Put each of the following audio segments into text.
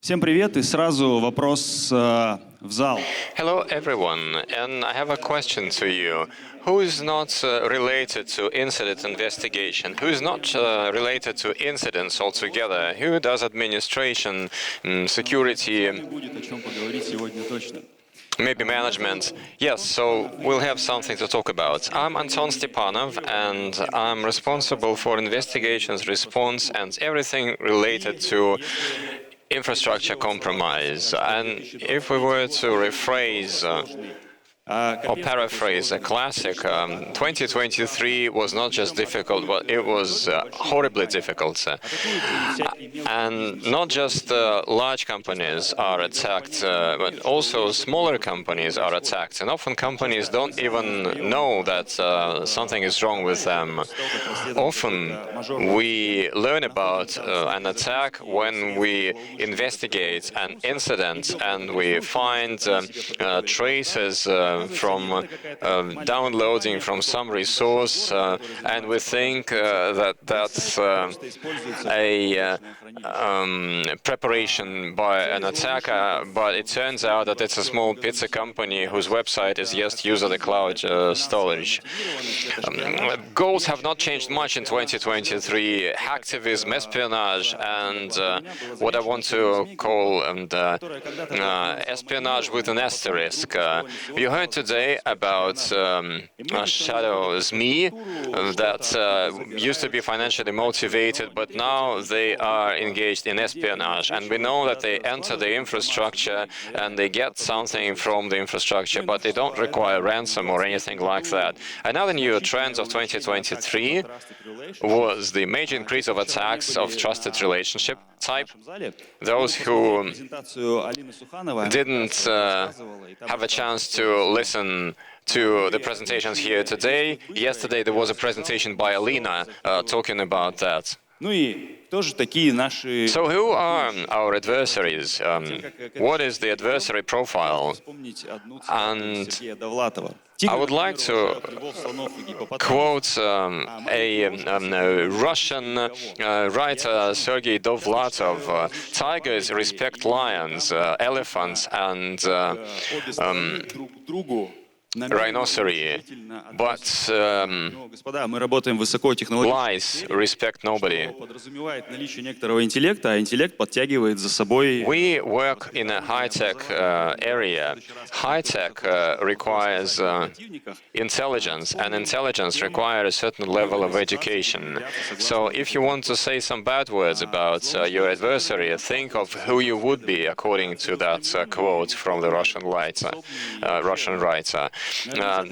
Всем привет, и сразу вопрос в зал. Hello, everyone, and I have a question to you. Who is not related to incident investigation? Who is not related to incidents altogether? Who does administration, security, Будет о чем поговорить сегодня точно. maybe management? Yes, so we'll have something to talk about. I'm Anton Stepanov, and I'm responsible for investigations, response, and everything related to infrastructure compromise. And if we were to rephrase or paraphrase a classic, 2023 was not just difficult, but it was horribly difficult. And not just large companies are attacked, but also smaller companies are attacked. And often companies don't even know that something is wrong with them. Often we learn about an attack when we investigate an incident and we find traces from downloading from some resource, and we think that that's a preparation by an attacker, but it turns out that it's a small pizza company whose website is just use of the cloud storage. Goals have not changed much in 2023. Hacktivism, espionage, and what I want to call espionage with an asterisk. We heard today about Shadow SME that used to be financially motivated, but now they are engaged in espionage. And we know that they enter the infrastructure and they get something from the infrastructure, but they don't require ransom or anything like that. Another new trend of 2023 was the major increase of attacks of trusted relationship type. Those who didn't have a chance to listen to the presentations here today, yesterday there was a presentation by Alina talking about that. So who are our adversaries? What is the adversary profile? And I would like to quote a Russian writer, Sergei Dovlatov. Tigers respect lions, elephants, and rhinoceros, but lies respect nobody. We work in a high-tech area. High-tech requires intelligence, and intelligence requires a certain level of education. So if you want to say some bad words about your adversary, think of who you would be according to that quote from the Russian writer.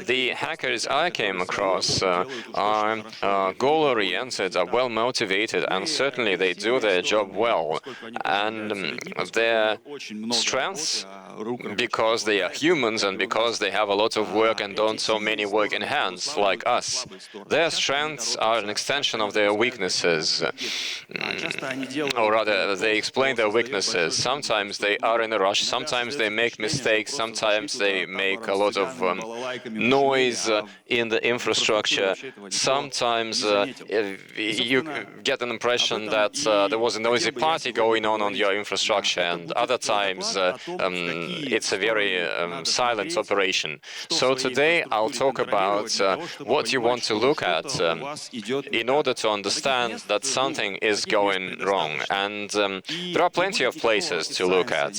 The hackers I came across are goal-oriented, are well-motivated, and certainly they do their job well. And their strengths, because they are humans and because they have a lot of work and don't so many working hands like us, their strengths are an extension of their weaknesses. Or rather, they explain their weaknesses. Sometimes they are in a rush, sometimes they make mistakes, sometimes they make a lot of noise in the infrastructure. Sometimes you get an impression that there was a noisy party going on your infrastructure, and other times it's a very silent operation. So today I'll talk about what you want to look at in order to understand that something is going wrong. And there are plenty of places to look at.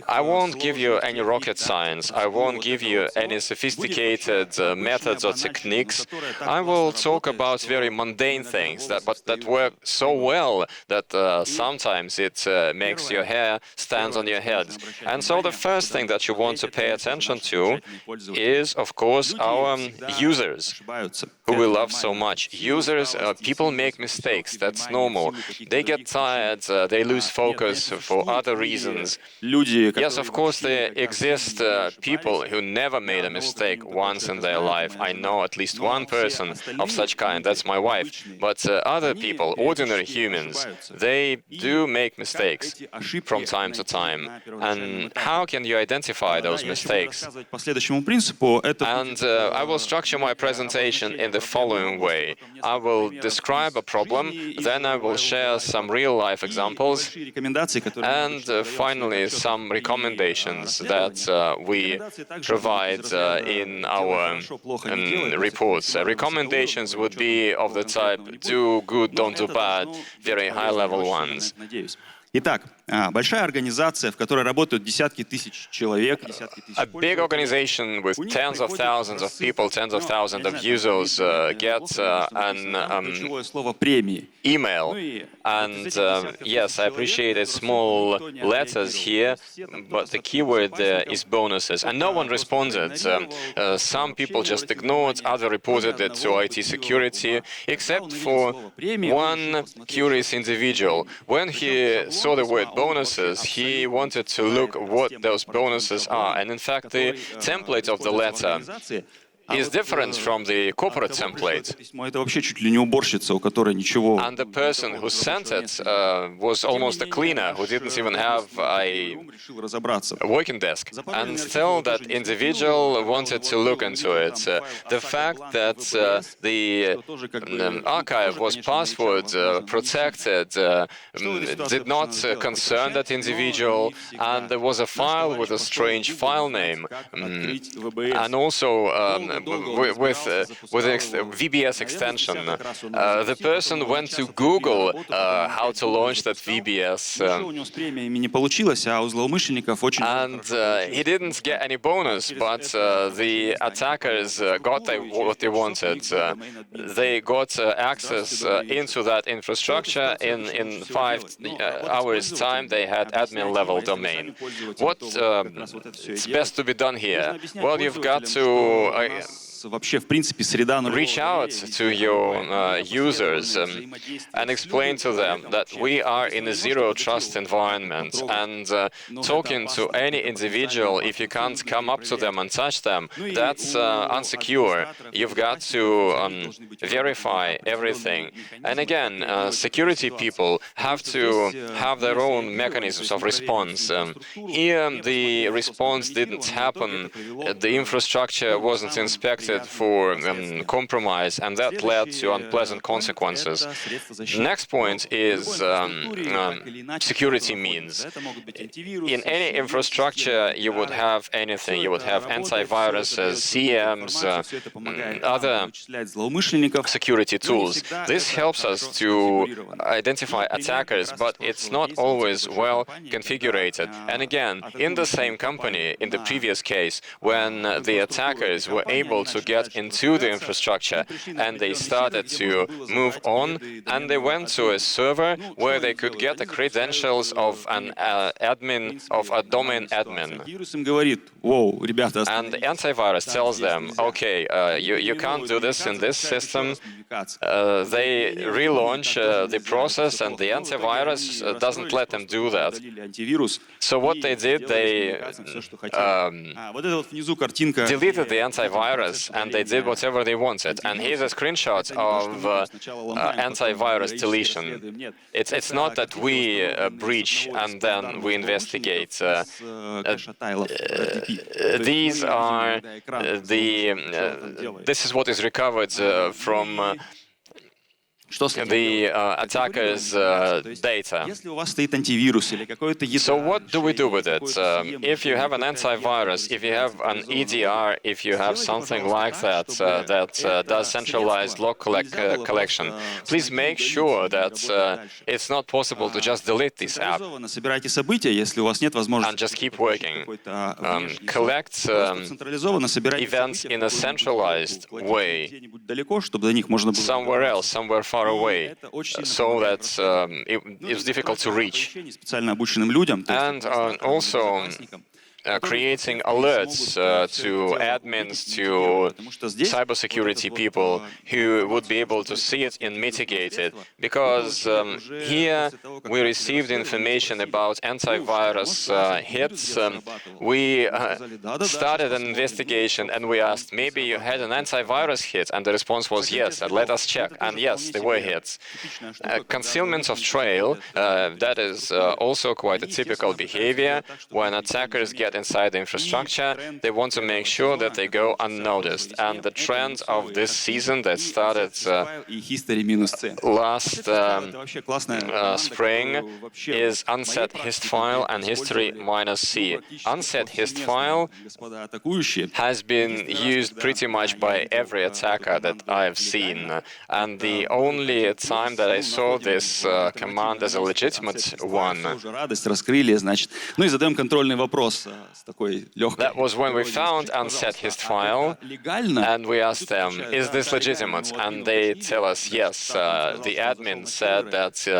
I won't give you any rocket science. I won't give you any sophisticated methods or techniques. I will talk about very mundane things that work so well that sometimes it makes your hair stand on your head. And so the first thing that you want to pay attention to is, of course, our users, who we love so much. Users, people make mistakes, that's normal. They get tired, they lose focus for other reasons. Yes, of course, there exist people who never made made a mistake once in their life. I know at least one person of such kind, that's my wife. But other people, ordinary humans, they do make mistakes from time to time. And how can you identify those mistakes? And I will structure my presentation in the following way. I will describe a problem, then I will share some real-life examples, and finally some recommendations that we provide in our reports. Recommendations would be of the type do good, don't do bad, very high-level ones. Итак, большая организация, в которой работают десятки тысяч человек, A big organization with tens of thousands of people, tens of thousands of users get an email. And yes, I appreciate small letters here, but the keyword there is bonuses. And no one responded. Some people just ignored, others reported it to IT security, except for one curious individual. When he saw the word bonuses, he wanted to look what those bonuses are. And in fact, the template of the letter is different from the corporate template. And the person who sent it was almost a cleaner who didn't even have a working desk. And still that individual wanted to look into it. The fact that the archive was password protected did not concern that individual, and there was a file with a strange file name. And also with VBS extension. The person went to Google how to launch that VBS, and he didn't get any bonus, but the attackers got what they wanted. They got access into that infrastructure. In 5 hours' time, they had admin-level domain. What's best to be done here? Well, you've got to reach out to your users and explain to them that we are in a zero-trust environment, and talking to any individual, if you can't come up to them and touch them, that's unsecure. You've got to verify everything. And again, security people have to have their own mechanisms of response. Here, the response didn't happen. The infrastructure wasn't inspected for compromise, and that led to unpleasant consequences. Next point is security means. In any infrastructure, you would have anything. You would have antiviruses, CMs, other security tools. This helps us to identify attackers, but it's not always well configured. And again, in the same company, in the previous case, when the attackers were able to get into the infrastructure and they started to move on, and they went to a server where they could get the credentials of an admin, of a domain admin. And the antivirus tells them, okay, you can't do this in this system. They relaunch the process, and the antivirus doesn't let them do that. So what they did, they deleted the antivirus, and they did whatever they wanted. And here's a screenshot of antivirus deletion. It's not that we breach and then we investigate. These are this is what is recovered from the attacker's data. So what do we do with it? If you have an antivirus, if you have an EDR, if you have something like that that does centralized log collection, please make sure that it's not possible to just delete this app and just keep working. Collect events in a centralized way, somewhere else, somewhere far away, so that it's difficult to reach. And also, creating alerts to admins, to cybersecurity people who would be able to see it and mitigate it. Because here we received information about antivirus hits. We started an investigation and we asked, maybe you had an antivirus hit, and the response was yes, and let us check. And yes, there were hits. Concealment of trail, that is also quite a typical behavior. When attackers get inside the infrastructure, they want to make sure that they go unnoticed. And the trend of this season that started last spring is unset hist file and history -C. Unset hist file has been used pretty much by every attacker that I've seen. And the only time that I saw this command as a legitimate one, that was when we found unset hist file and we asked them, is this legitimate? And they tell us yes. The admin said that he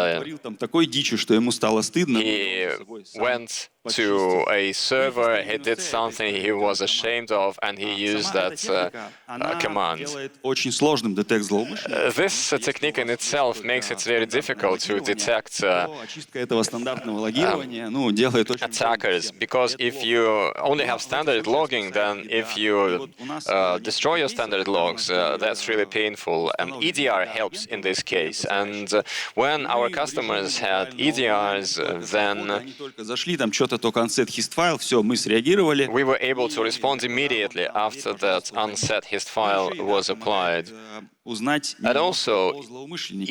went to a server, he did something he was ashamed of, and he used that command. This technique in itself makes it very difficult to detect attackers, because if you only have standard logging, then if you destroy your standard logs, that's really painful. And EDR helps in this case. And when our customers had EDRs, then we were able to respond immediately after that unset hist file was applied. And also,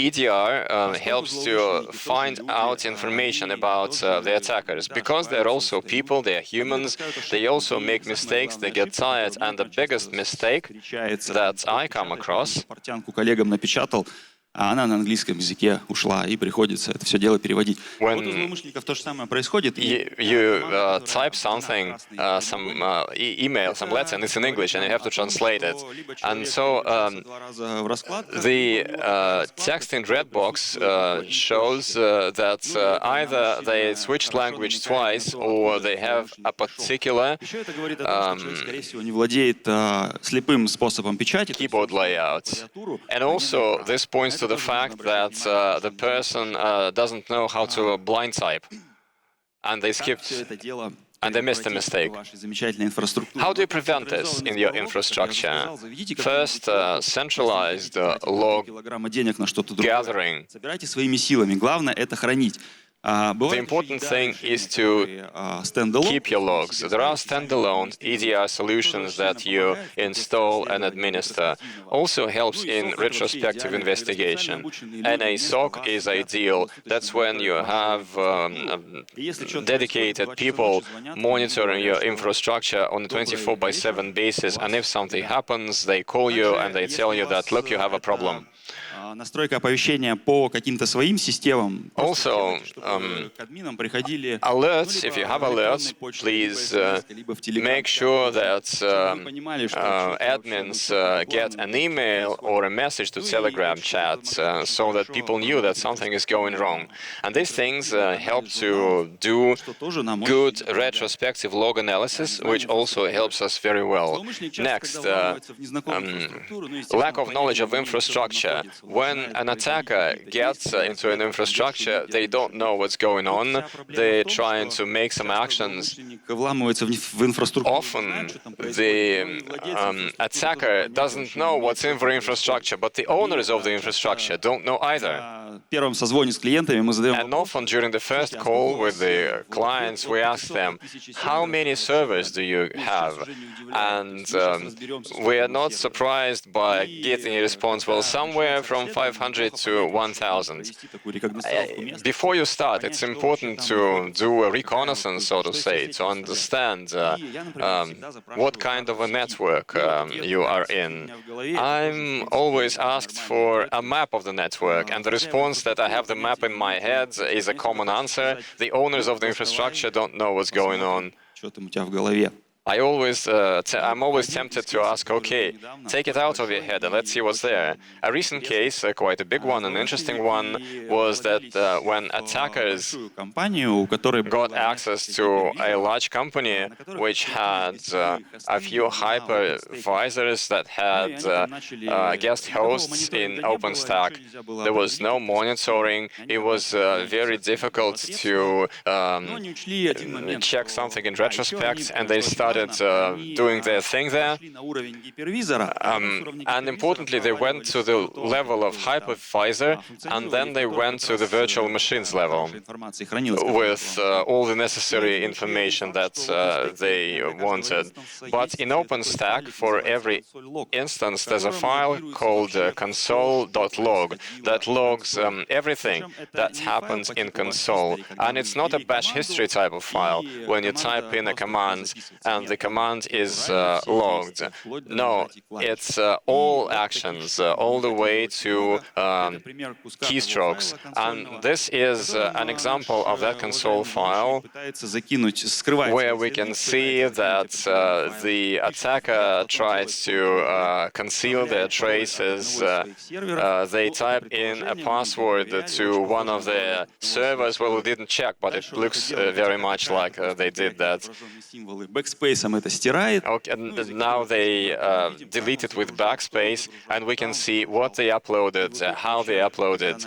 EDR helps to find out information about the attackers, because they're also people, they're humans, they also make mistakes, they get tired, and the biggest mistake that I come across, она на английском языке ушла, и приходится это все дело переводить. Вот у злоумышленников то же самое происходит. You type something, some email, some letter, and it's in English, and you have to translate it. And so the text in red box shows that either they switched language twice, or they have a particular keyboard layout. And also, this points to the fact that the person doesn't know how to blind type, and they skipped and they missed a mistake. How do you prevent this in your infrastructure? First, centralized log gathering. The important thing is to keep your logs. There are standalone EDR solutions that you install and administer. Also helps in retrospective investigation. NA SOC is ideal. That's when you have dedicated people monitoring your infrastructure on a 24/7 basis, and if something happens, they call you and they tell you that, look, you have a problem. Настройка оповещения по каким-то своим системам. Also, alerts, if you have alerts, please make sure that admins get an email or a message to Telegram chat so that people knew that something is going wrong. And these things help to do good retrospective log analysis, which also helps us very well. Next, lack of knowledge of infrastructure. When an attacker gets into an infrastructure, they don't know what's going on. They're trying to make some actions. Often, the attacker doesn't know what's in the infrastructure, but the owners of the infrastructure don't know either. And often, during the first call with the clients, we ask them, how many servers do you have? And we are not surprised by getting a response, well, somewhere from 500 to 1,000. Before you start, it's important to do a reconnaissance, so to say, to understand what kind of a network you are in. I'm always asked for a map of the network, and the response that I have the map in my head is a common answer. The owners of the infrastructure don't know what's going on. I'm always tempted to ask, okay, take it out of your head and let's see what's there. A recent case, quite a big one, an interesting one, was that when attackers got access to a large company which had a few hypervisors that had guest hosts in OpenStack. There was no monitoring. It was very difficult to check something in retrospect, and they started doing their thing there. And importantly, they went to the level of hypervisor, and then they went to the virtual machines level with all the necessary information that they wanted. But in OpenStack, for every instance, there's a file called console.log that logs everything that happens in console. And it's not a batch history type of file when you type in a command and the command is logged. No, it's all actions, all the way to keystrokes. And this is an example of that console file where we can see that the attacker tries to conceal their traces. They type in a password to one of their servers. Well, we didn't check, but it looks very much like they did that. Okay, and now they delete it with backspace, and we can see what they uploaded, how they uploaded.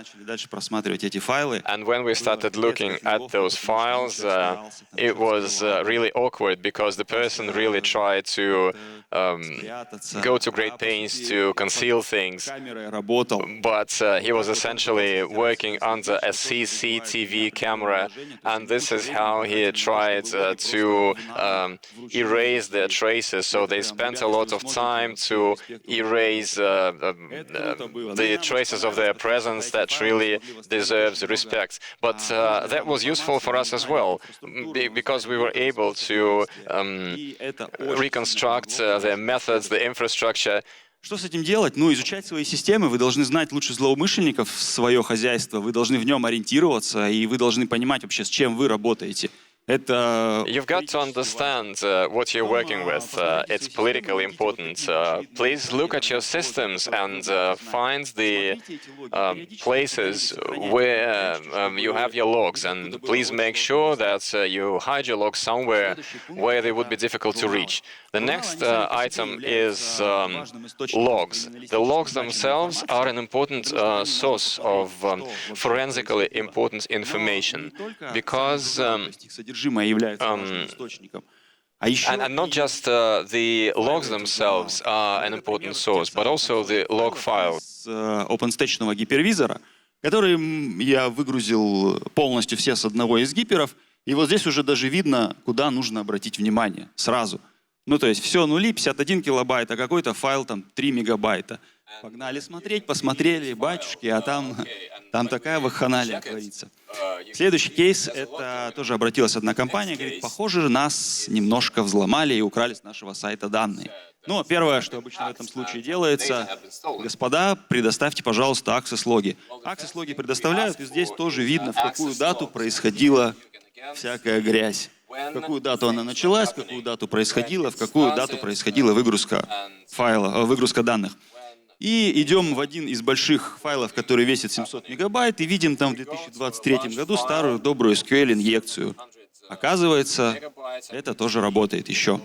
And when we started looking at those files, it was really awkward because the person really tried to go to great pains to conceal things, but he was essentially working under a CCTV camera, and this is how he tried to erase their traces. So they spent a lot of time to erase the traces of their presence that really deserves respect. But that was useful for us as well, because we were able to reconstruct their methods, the infrastructure. Что с этим делать? Ну, изучать свои системы, вы должны знать лучше злоумышленников свое хозяйство, вы должны в нем ориентироваться, и вы должны понимать вообще, с чем вы работаете. You've got to understand what you're working with. It's politically important. Please look at your systems and find the places where you have your logs, and please make sure that you hide your logs somewhere where they would be difficult to reach. The next item is logs. The logs themselves are an important source of forensically important information, because and not just the logs themselves are an important source, but also the log file. OpenStack гипервизора, который я выгрузил полностью все с одного из гиперов, и вот здесь уже даже видно, куда нужно обратить внимание сразу. Ну, то есть все нули, 51 килобайт, а какой-то файл там 3 мегабайта. Погнали смотреть, посмотрели, батюшки, а там такая вакханалия творится. Следующий кейс, это тоже обратилась одна компания, говорит, похоже, нас немножко взломали и украли с нашего сайта данные. Ну, первое, что обычно в этом случае делается, господа, предоставьте, пожалуйста, access-логи. Access-логи предоставляют, и здесь тоже видно, в какую дату происходила всякая грязь. В какую дату она началась, в какую дату происходила, в какую дату происходила выгрузка выгрузка данных. И идем в один из больших файлов, который весит 700 мегабайт, и видим там в 2023 году старую добрую SQL-инъекцию. Оказывается, это тоже работает еще.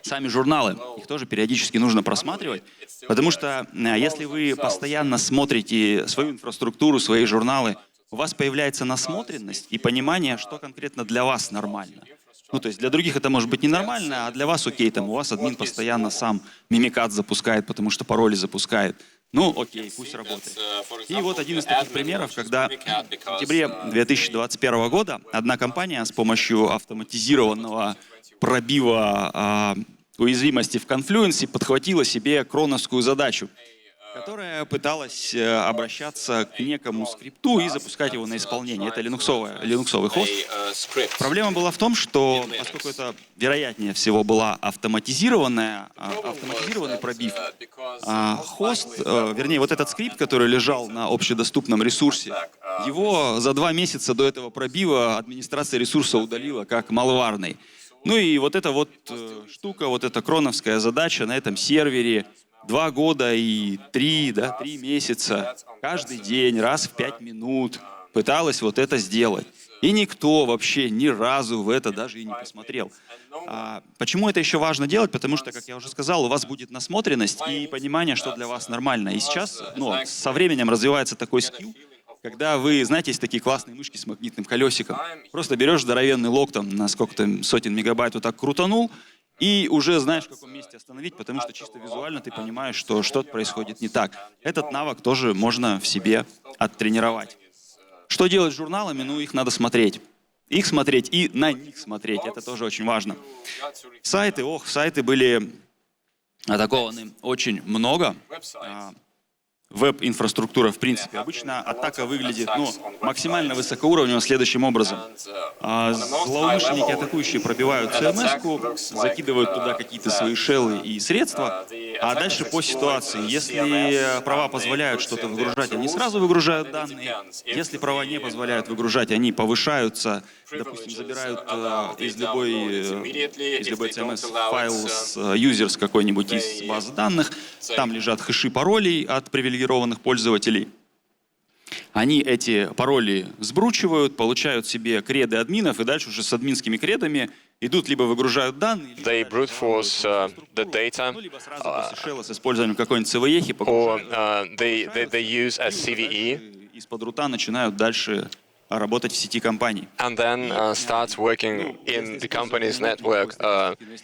Сами журналы, их тоже периодически нужно просматривать, потому что если вы постоянно смотрите свою инфраструктуру, свои журналы, у вас появляется насмотренность и понимание, что конкретно для вас нормально. Ну, то есть для других это может быть ненормально, а для вас окей, там у вас админ постоянно сам мимикат запускает, потому что пароли запускает. Ну, окей, пусть работает. И вот один из таких примеров, когда в сентябре 2021 года одна компания с помощью автоматизированного пробива уязвимости в конфлюенсе подхватила себе кроновскую задачу, которая пыталась обращаться к некому скрипту и запускать его на исполнение. Это линуксовый хост. Проблема была в том, что, поскольку это, вероятнее всего, была автоматизированный пробив, хост, вернее, вот этот скрипт, который лежал на общедоступном ресурсе, его за 2 месяца до этого пробива администрация ресурса удалила как малварный. Ну и вот эта вот штука, вот эта кроновская задача на этом сервере 2 года и 3 месяца, каждый день, раз в 5 минут пыталась вот это сделать. И никто вообще ни разу в это даже и не посмотрел. Почему это еще важно делать? Потому что, как я уже сказал, у вас будет насмотренность и понимание, что для вас нормально. И сейчас, со временем развивается такой скилл, когда вы, знаете, есть такие классные мышки с магнитным колесиком. Просто берешь здоровенный лог там на сколько-то сотен мегабайт, вот так крутанул, и уже знаешь, в каком месте остановить, потому что чисто визуально ты понимаешь, что что-то происходит не так. Этот навык тоже можно в себе оттренировать. Что делать с журналами? Ну, их надо смотреть. Их смотреть и на них смотреть. Это тоже очень важно. Сайты были атакованы очень много. Веб-инфраструктура, в принципе, обычно атака выглядит максимально высокоуровневым следующим образом. Злоумышленники, атакующие, пробивают CMS-ку, закидывают туда какие-то свои шеллы и средства, а дальше по ситуации. Если права позволяют что-то выгружать, они сразу выгружают данные. Если права не позволяют выгружать, они повышаются, допустим, забирают из любой CMS файл с users какой-нибудь из базы данных, там лежат хэши паролей от привилегированных пользователей. Они эти пароли сбручивают, получают себе креды админов, и дальше уже с админскими кредами идут, либо выгружают данные, They brute force the data, либо сразу после шелла с использованием какой-нибудь CVE or they use a CVE из-под рута начинают дальше работать в сети компаний. and then starts working in the company's network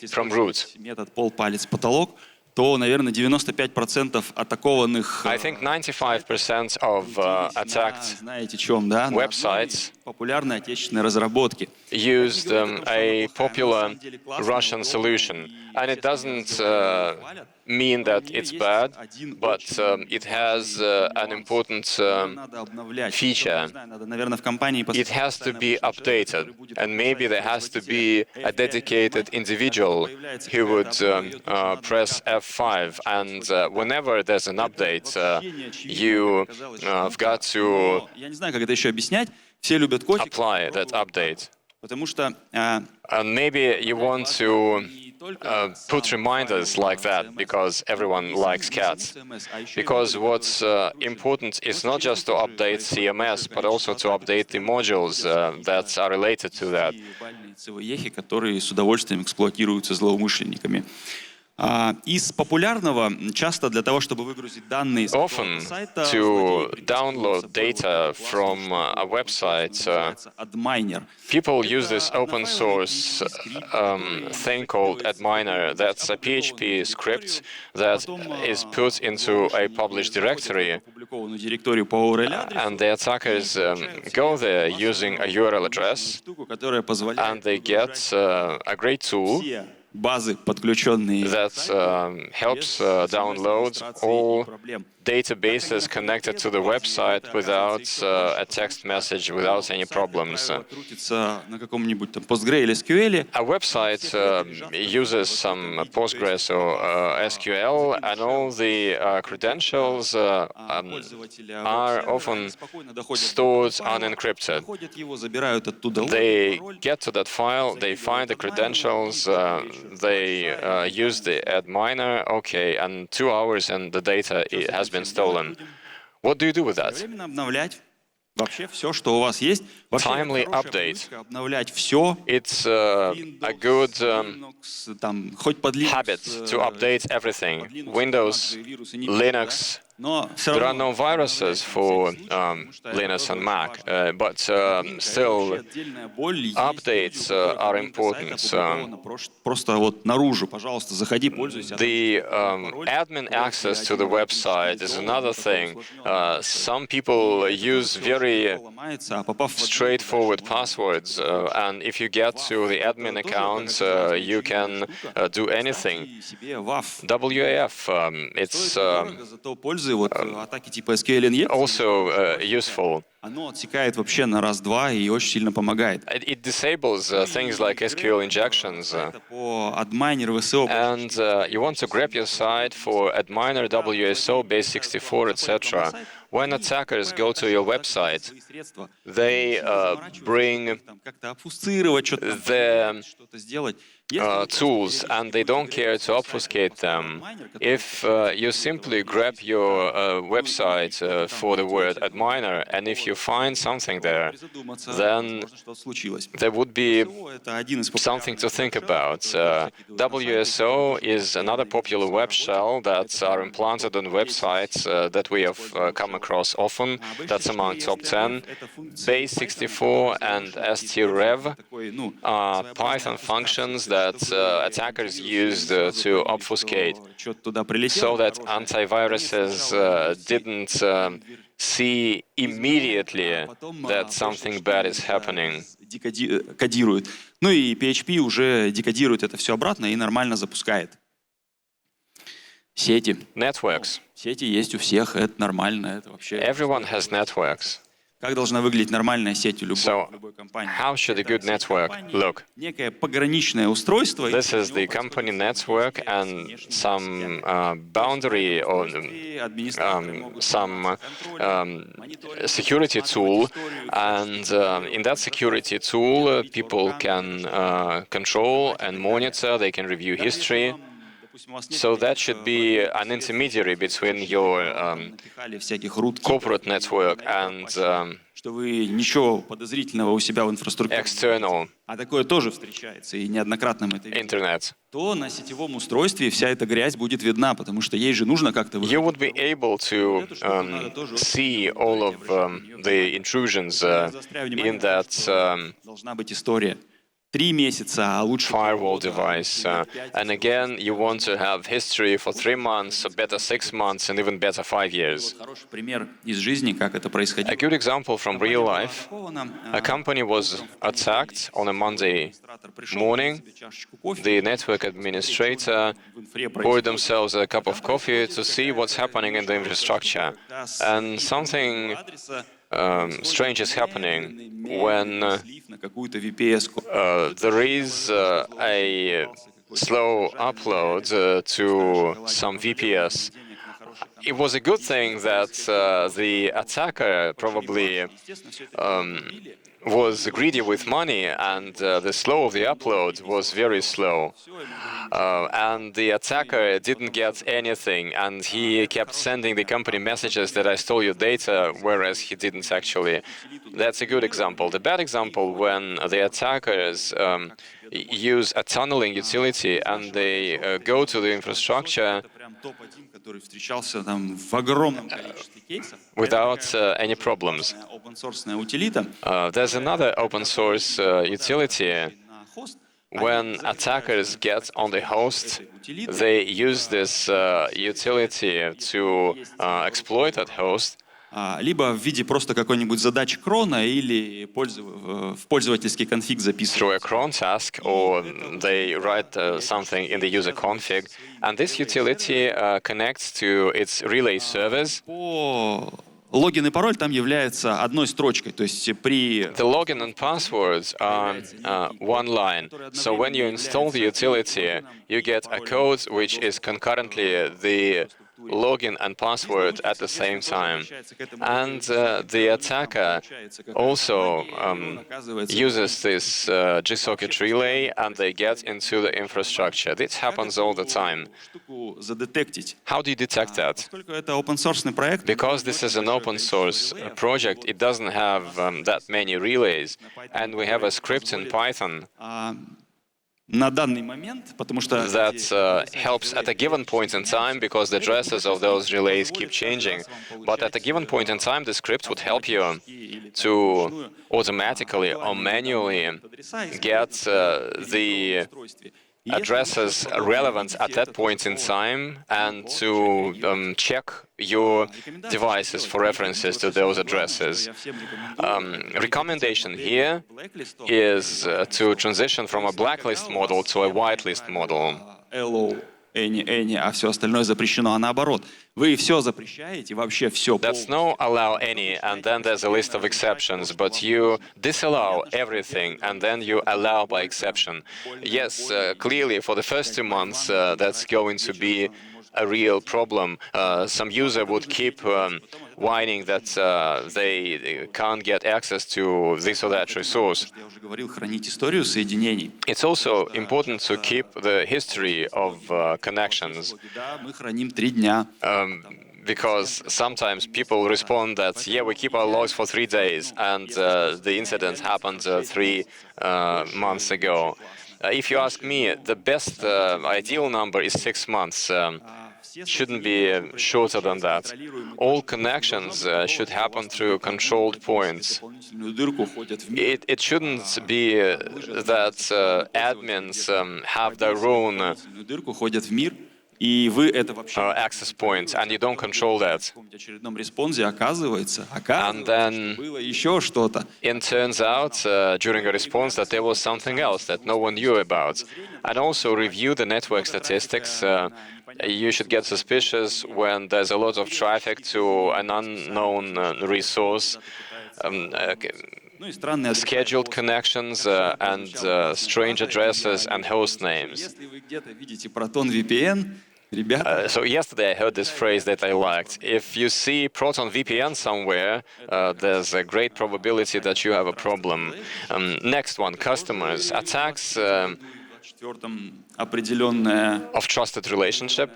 from root. Метод пол-палец потолок, то, наверное, 95% атакованных I think 95% of attacked знаете чем, да? websites Популярные отечественные разработки. used a popular Russian solution, and it doesn't mean that it's bad, but it has an important feature. It has to be updated, and maybe there has to be a dedicated individual who would press F5, and whenever there's an update, you've got to Я не знаю, как это еще объяснять. Все любят котиков. apply that update. Потому что And maybe you want to put reminders like that because everyone likes cats. Because what's important is not just to update CMS, but also to update the modules that are related to that. CVE, которые с удовольствием эксплуатируются злоумышленниками. Из популярного часто для того, чтобы выгрузить данные с Often, сайта, to download data from a website, adminer. people use this open source thing called adminer. That's a PHP script that is put into a published directory, Опубликованную директорию по URL and the attackers go there using a URL address, штуку, которая позволяет and they get a great tool все базы, подключенные that helps download all databases connected to the website without a text message, without any problems. крутится на каком-нибудь там Postgre или SQL. A website uses some Postgres or SQL, and all the credentials are often stored unencrypted. Находят его, забирают оттуда They get to that file, they find the credentials, they use the adminer, okay, and 2 hours and the data has been stolen. What do you do with that? Временно обновлять вообще все, что у вас есть. Вообще, Timely хорошая update. привычка обновлять все. It's a good Там, хоть под Linux, habit to update everything. Windows, Linux. но все There are равно no viruses for Linux and Mac, but still отдельная боль. updates are important. Просто вот наружу, пожалуйста, заходи, пользуйся. The admin access to the website is another thing. Some people use very Ломается, а попав в straightforward passwords, and if you get to the admin account, you can do anything. себе WAF. WAF, it's Зато пользы вот атаки типа SQL inject, also useful. оно отсекает вообще на раз-два и очень сильно помогает. It disables things like SQL injections. По adminer VSO And you want to grab your site for adminer, WSO, base64, etc. When attackers go to your website, they bring their tools and they don't care to obfuscate them. If you simply grab your website for the word adminer, and if you find something there, then there would be something to think about. WSO is another popular web shell that are implanted on websites that we have come across often. That's among top 10. Base64 and strrev are Python functions that attackers used to obfuscate so that antiviruses didn't see immediately that something bad is happening. Кодирует. Ну и PHP уже декодирует это все обратно и нормально запускает. Сети. Networks. Сети есть у всех, это нормально, это вообще. Everyone has networks. Как должна выглядеть нормальная сеть у любой компании? How should a good network look? Некое пограничное устройство. This is the company network and some boundary or some security tool. And in that security tool, people can control and monitor, they can review history. So that should be an intermediary between your corporate network and external internet. То на сетевом устройстве вся эта грязь будет видна, потому что ей же нужно как-то You would be able to see all of the intrusions in that должна быть история. 3 месяца, а лучше firewall device. And again, you want to have history for 3 months, or better 6 months, and even better 5 years. Хороший пример из жизни, как это происходило. A good example from real life. A company was attacked on a Monday morning. The network administrator poured themselves a cup of coffee to see what's happening in the infrastructure. And something strange is happening when there is a slow upload to some VPS. It was a good thing that the attacker probably was greedy with money, and the slow of the upload was very slow. And the attacker didn't get anything, and he kept sending the company messages that I stole your data, whereas he didn't actually. That's a good example. The bad example, when the attackers use a tunneling utility and they go to the infrastructure without any problems. There's another open source utility. When attackers get on the host, they use this utility to exploit that host. Либо в виде просто какой-нибудь задачи крона или в пользовательский конфиг записывают. Through a cron task, or they write something in the user config, and this utility connects to its relay servers. Логин и пароль там являются одной строчкой, то есть при... The login and passwords are one line. So when you install the utility, you get a code which is concurrently the login and password at the same time. And the attacker also uses this G-socket relay, and they get into the infrastructure. This happens all the time. How do you detect that? Because this is an open source project, it doesn't have that many relays, and we have a script in Python that helps at a given point in time, because the addresses of those relays keep changing. But at a given point in time, the script would help you to automatically or manually get the addresses relevant at that point in time, and to check your devices for references to those addresses. Recommendation here is to transition from a blacklist model to a whitelist model. А все остальное запрещено, а наоборот. Вы все запрещаете, вообще все. That's no allow any, and then there's a list of exceptions, but you disallow everything, and then you allow by exception. Yes, clearly, for the first 2 months, that's going to be a real problem. Some user would keep whining that they can't get access to this or that resource. Я уже говорил, хранить историю соединений. It's also important to keep the history of connections. Да, мы храним 3 дня. Because sometimes people respond that, yeah, we keep our logs for 3 days, and the incident happened 3 months ago. If you ask me, the best ideal number is 6 months. Shouldn't be shorter than that. All connections should happen through controlled points. It shouldn't be that admins have their own Дырку ходят в мир, и вы это вообще access points, and you don't control that. в очередном респонсе оказывается, And then было еще что-то. it turns out during a response that there was something else that no one knew about. And also review the network statistics. You should get suspicious when there's a lot of traffic to an unknown resource. Ну и странные Scheduled connections and strange addresses and host names. Если вы где-то видите Proton VPN, ребята, So yesterday I heard this phrase that I liked. If you see Proton VPN somewhere, there's a great probability that you have a problem. Next one, customers. Attacks в 24-м определенная of trusted relationship.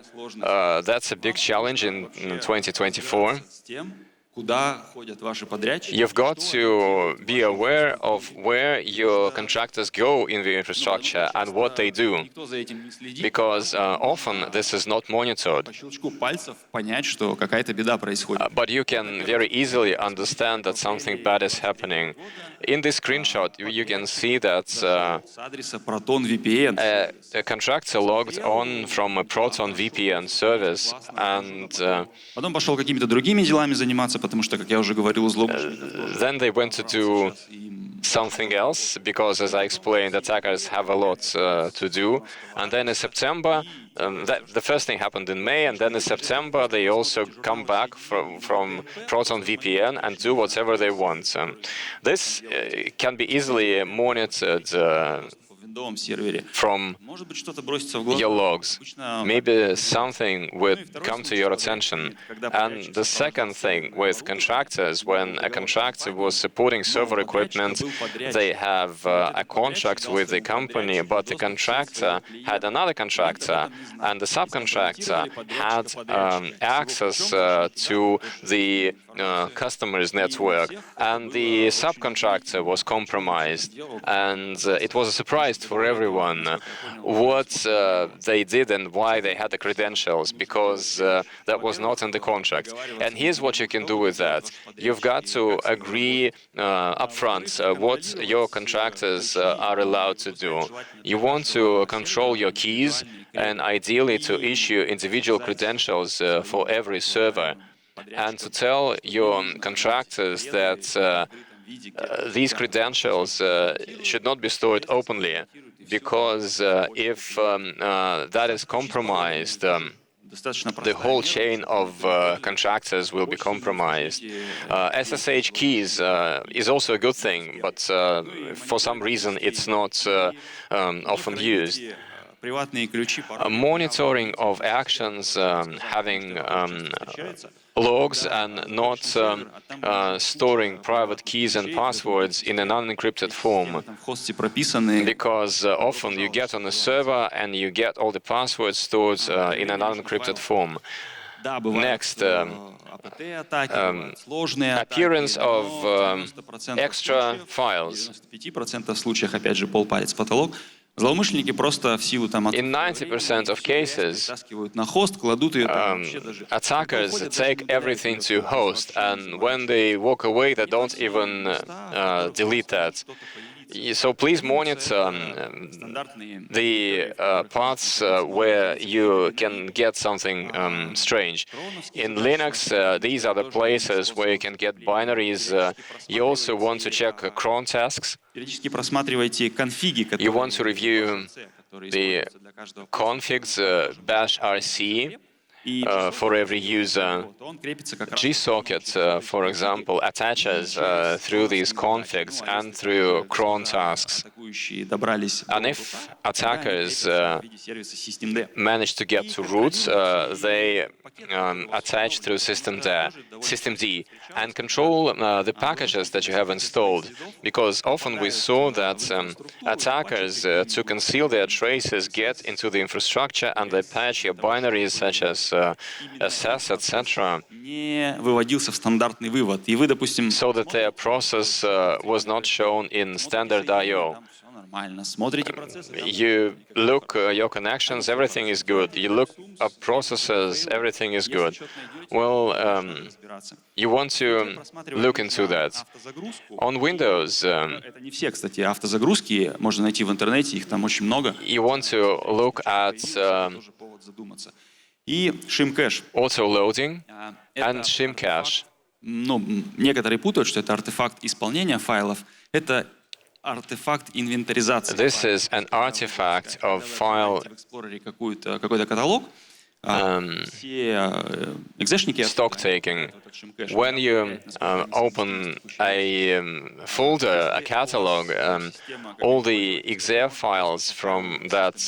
That's a big challenge in 2024. с тем, куда ходят ваши подрядчики. You've got to be aware of where your contractors go in the infrastructure and what they do, Никто за этим не следит. because often this is not monitored. По щелчку пальцев понять, что какая-то беда происходит. But you can very easily understand that something bad is happening. In this screenshot, you can see that С адреса Proton VPN. a contractor logged on from a Proton VPN service, and Потом пошел какими-то другими делами заниматься, потому что, как я уже говорил, злоумышленники then they went to do something else, because, as I explained, attackers have a lot to do. And then in September, the first thing happened in May, and then in September they also come back from Proton VPN and do whatever they want. This can be easily monitored в виндовом сервере. from Может быть, что-то бросится в глаза. your logs. Обычно Maybe something would come to your attention. And the second thing with contractors, when a contractor was supporting server equipment, they have a contract with the company, but the contractor had another contractor, and the subcontractor had access to the customer's network, and the subcontractor was compromised. And it was a surprise for everyone what they did and why they had the credentials, because that was not in the contract. And here's what you can do with that. You've got to agree upfront what your contractors are allowed to do. You want to control your keys and ideally to issue individual credentials for every server, and to tell your contractors that these credentials should not be stored openly, because if that is compromised, the whole chain of contractors will be compromised. SSH keys is also a good thing, but for some reason it's not often used. Monitoring of actions having logs and not storing private keys and passwords in an unencrypted form, because often you get on a server and you get all the passwords stored in an unencrypted form. Next, appearance of extra files. Злоумышленники просто в силу там In 90% of cases, таскивают на хост, кладут ее там вообще даже. attackers take everything to host, and when they walk away, they don't even delete that. So please monitor the parts where you can get something strange. In Linux, these are the places where you can get binaries. You also want to check cron tasks. Периодически просматривайте конфиги, You want to review the configs bash rc for every user. Он крепится как раз Gsocket, for example, attaches through these configs and through cron tasks. такую And if attackers manage to get to root, they attach through system D and control the packages that you have installed. Because often we saw that attackers, to conceal their traces, get into the infrastructure and they patch your binaries such as SS, etc., so that their process was not shown in standard I/O. You look your connections, everything is good. You look up processes, everything is good. Well, you want to look into that. On Windows, you want to look at auto-loading and shim cache. Некоторые путают, что это артефакт исполнения файлов. Это артефакт инвентаризации. This is an artifact of file какой-то каталог. Stock taking. When you open a folder, a catalog, all the exe files from that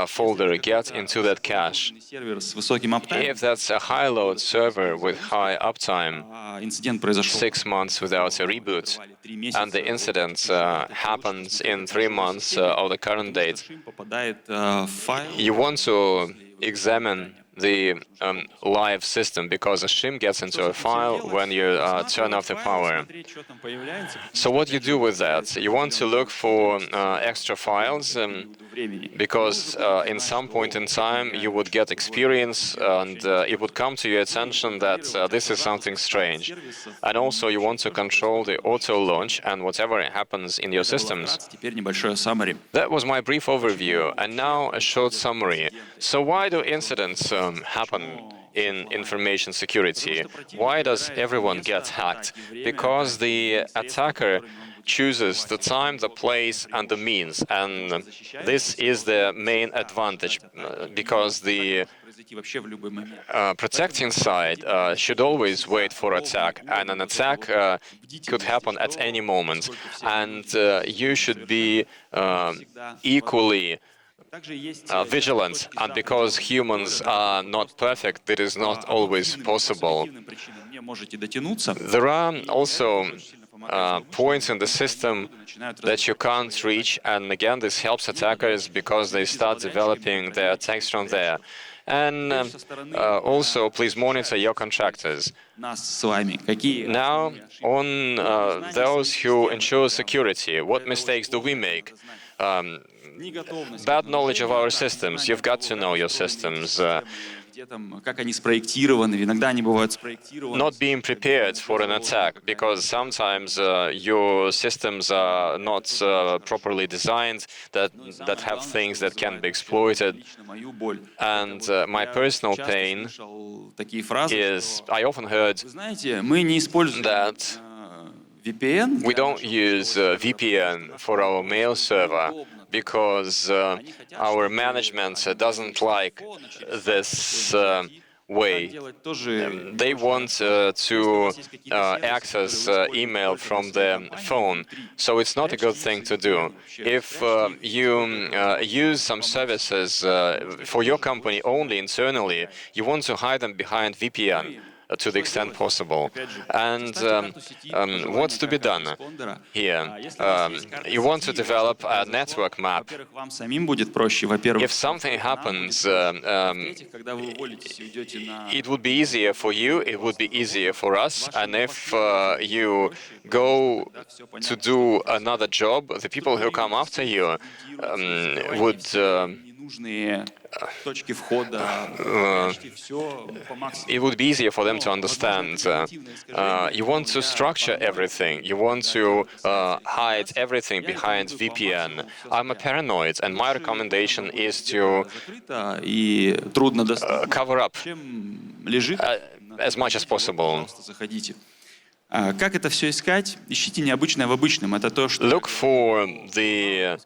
folder get into that cache. If that's a high-load server with high uptime, 6 months without a reboot, and the incident happens in 3 months of the current date, you want to examine the live system, because a shim gets into a file when you turn off the power. So what you do with that? You want to look for extra files, because in some point in time you would get experience and it would come to your attention that this is something strange. And also you want to control the auto launch and whatever happens in your systems. That was my brief overview, and now a short summary. So why do incidents happen in information security? Why does everyone get hacked? Because the attacker chooses the time, the place, and the means, and this is the main advantage, because the protecting side should always wait for attack, and an attack could happen at any moment, and you should be equally vigilant, and because humans are not perfect, it is not always possible. There are also points in the system that you can't reach, and again this helps attackers because they start developing their attacks from there. And also please monitor your contractors. Now, on those who ensure security, what mistakes do we make? Bad knowledge of our systems. You've got to know your systems. Not being prepared for an attack, because sometimes your systems are not properly designed, that have things that can be exploited. And my personal pain is, I often heard that we don't use VPN for our mail server because our management doesn't like this way. They want to access email from the phone, so it's not a good thing to do. If you use some services for your company only internally, you want to hide them behind VPN to the extent possible. And what's to be done here? You want to develop a network map. If something happens, it would be easier for you, it would be easier for us, and if you go to do another job, the people who come after you would it would be easier for them to understand. You want to structure everything. You want to hide everything behind VPN. I'm a paranoid, and my recommendation is to cover up as much as possible. Как это все искать? Ищите необычное в обычном. Это то, что Look for the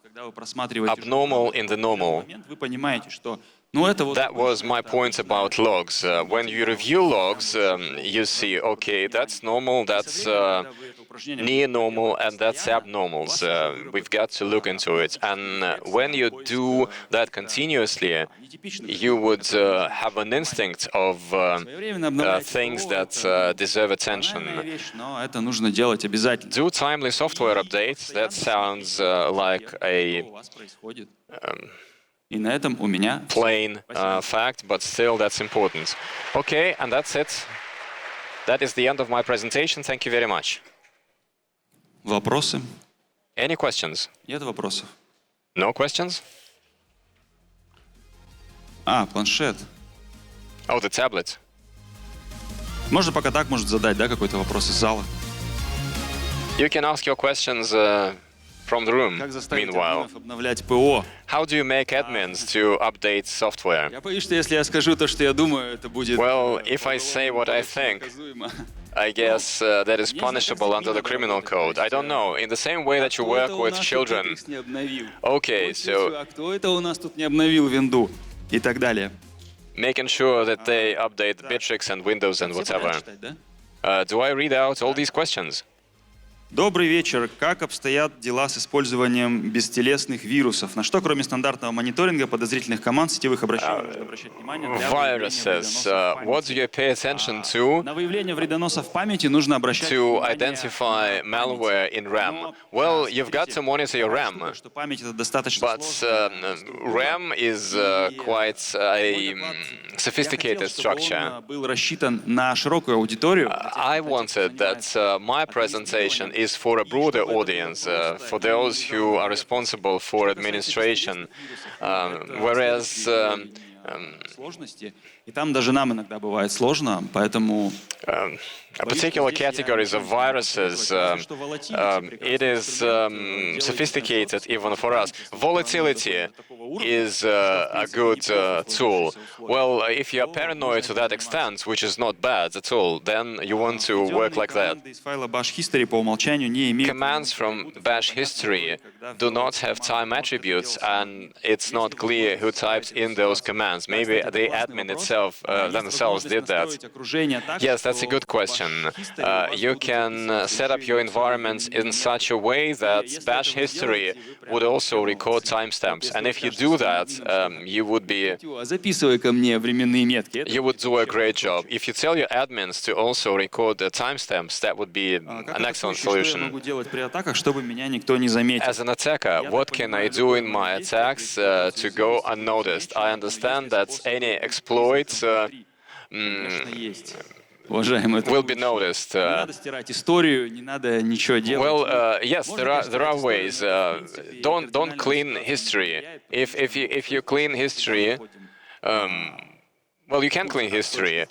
abnormal in the normal. вы понимаете, что это вот. That was my point about logs. When you review logs, you see, okay, that's normal, that's near normal, and that's abnormals. We've got to look into it. And when you do that continuously, you would have an instinct of things that deserve attention. Но это нужно делать обязательно. Do timely software updates. That sounds like a У вас происходит. И на этом у меня plain fact, but still that's important. Okay, and that's it. That is the end of my presentation. Thank you very much. вопросы. Any questions? Нет вопросов. No questions? Планшет. Oh, the tablet. Можно пока так, может задать, да, какой-то вопрос из зала. You can ask your questions from the room. Как заставить Meanwhile, админов обновлять ПО? how do you make admins to update software? Я боюсь, что если я скажу то, что я думаю, это будет Well, if I say what I think, наказуемо. I guess that is punishable under the criminal code. I don't know. In the same way that you Кто work это у with нас тут children. Citrix не обновил? Okay, so А кто это у нас тут не обновил винду? И так далее. making sure that they update Bittrex and Windows and Все whatever. понятно читать, да? Do I read out all these questions? Добрый вечер. Как обстоят дела с использованием бестелесных вирусов? На что, кроме стандартного мониторинга подозрительных команд, сетевых обращений, нужно обращать внимание для выявления Viruses. вредоносов в What памяти? do you pay attention to На выявление вредоносов в памяти нужно обращать to внимание identify на память. malware in RAM? Well, you've got to monitor your RAM. Что память это достаточно But сложная RAM is quite a sophisticated structure. Он был рассчитан на широкую аудиторию. I wanted that my presentation is for a broader audience, for those who are responsible for administration, whereas Сложности. И там даже нам иногда бывает сложно, поэтому particular categories of viruses, it is sophisticated even for us. Volatility is a good tool. Well, if you are paranoid to that extent, which is not bad at all, then you want to work like that. команды из файла bash history по умолчанию не имеют Commands from bash history do not have time attributes, and it's not clear who types in those commands. Maybe the admin itself themselves did that. Yes, that's a good question. You can set up your environments in such a way that bash history would also record timestamps, and if you do that, you would Записывай ко мне временные метки. do a great job. If you tell your admins to also record the timestamps, that would be an excellent Что я solution. могу делать при атаках, чтобы меня никто не заметил? As an attacker, what can I do in my attacks to go unnoticed? I understand that any exploit Конечно, есть. Уважаемые, will be noticed. не надо стирать историю, не надо ничего делать. Well, yes, there are ways. Don't clean history. If you clean history, well, you can clean history,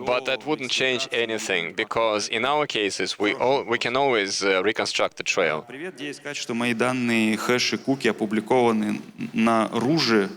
but that wouldn't change anything because in our cases we can always reconstruct the trail. Привет, где искать, что мои данные, хэши, куки опубликованы наружу,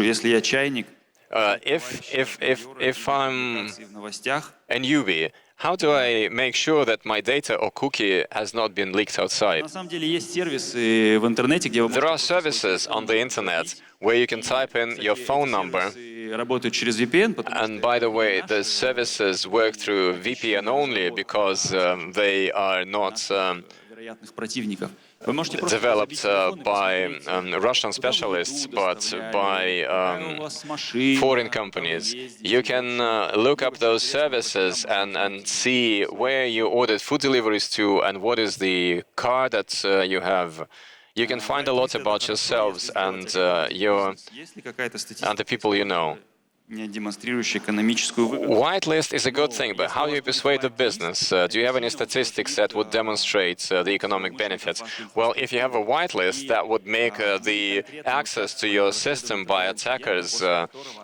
если я чайник, If I'm в новостях. a newbie, how do I make sure that my data or cookie has not been leaked outside? На самом деле есть сервисы в интернете, где вы There are можете services on the internet where you can type in your phone number. работают через VPN, потому And by the way, the services work through VPN only because they are not что вероятных противников. Вы можете просто developed забить телефон и by посмотреть, Russian specialists, but by какая у вас машина, foreign как вы companies. ездите. You can look up those services and see where you ordered food deliveries to and what is the car that you have. You can find a lot about yourselves and Есть ли какая-то статистика, and the people you know. не демонстрирующая экономическую выгоду? Whitelist is a good thing, but how do you persuade the business? Do you have any statistics that would demonstrate the economic benefits? Well, if you have a whitelist, that would make the access to your system by attackers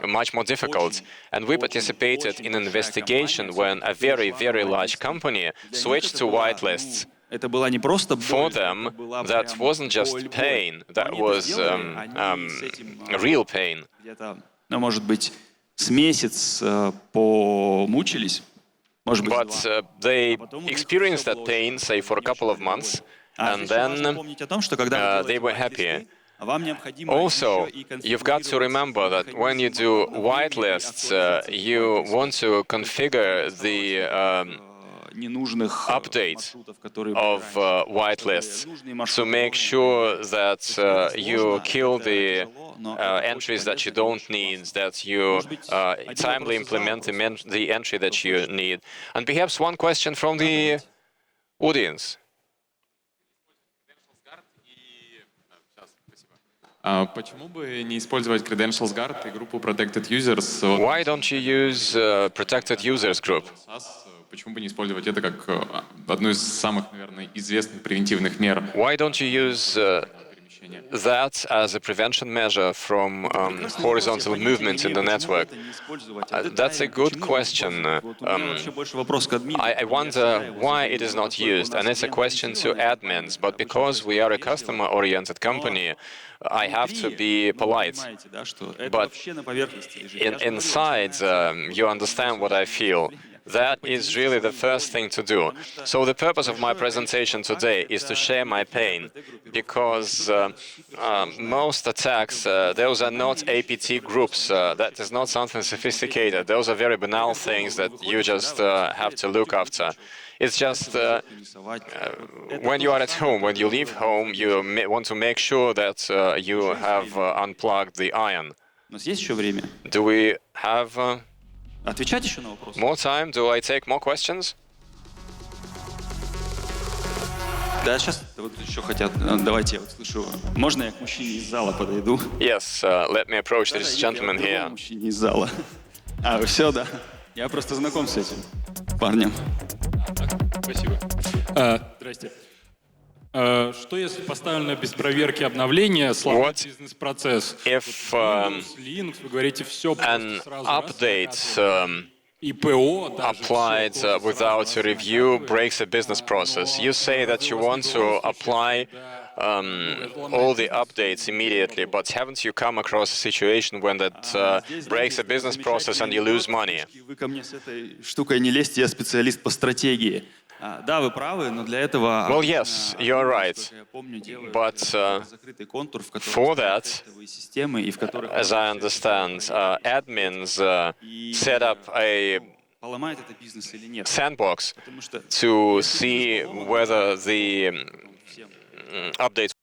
much more difficult. And we participated in an investigation when a very, very large company switched to whitelists. Это была не просто For боль, them, это была that прям wasn't just боль. pain, that Они это was сделали, они с этим, real pain. где-то, может быть, с месяц помучились, может быть, But два. they Потом у них experienced всё that pain, say, for a couple of months, and Здесь важно then помнить о том, что когда вы they were делаете happy. whitelist, вам необходимо Also, еще и you've got to remember that when you do whitelists, you want to configure the ненужных update маршрутов, которые of whitelists to make sure that you kill the entries that you don't need, that you timely implement the entry that you need. And perhaps one question from the audience. Почему бы не использовать Credentials Guard и группу Protected Users? Why don't you use protected users group? Почему бы не использовать это как одну из самых, наверное, известных превентивных мер? Why don't you use that as a prevention measure from horizontal movements in the network? That's a good question. I wonder why it is not used, and it's a question to admins, but because we are a customer-oriented company, I have to be polite. But inside, you understand what I feel. That is really the first thing to do. So the purpose of my presentation today is to share my pain, because most attacks, those are not APT groups. That is not something sophisticated. Those are very banal things that you just have to look after. It's just when you are at home, when you leave home, you want to make sure that you have unplugged the iron. Do we have Отвечать еще на вопросы? more time? Do I take more questions? Да, сейчас вот еще хотят. Давайте, я вот слышу. Можно я к мужчине из зала подойду? Yes, let me approach this gentleman here. Мужчине из зала. Все, да. Я просто знаком с этим парнем. Спасибо. Здрасте. Что если поставлено без проверки обновления сломать бизнес-процесс? If Linux, вы говорите, все an сразу update и ПО даже applied without a review breaks a business process. You say that you want to apply all the updates immediately, but haven't you come across a situation when that breaks a business process and you lose money? Вы ко мне с этой штукой не лезьте, я специалист по стратегии. Да, вы правы, но для этого... Well, yes, you're right. But for that, as I understand, admins set up a sandbox to see whether the updates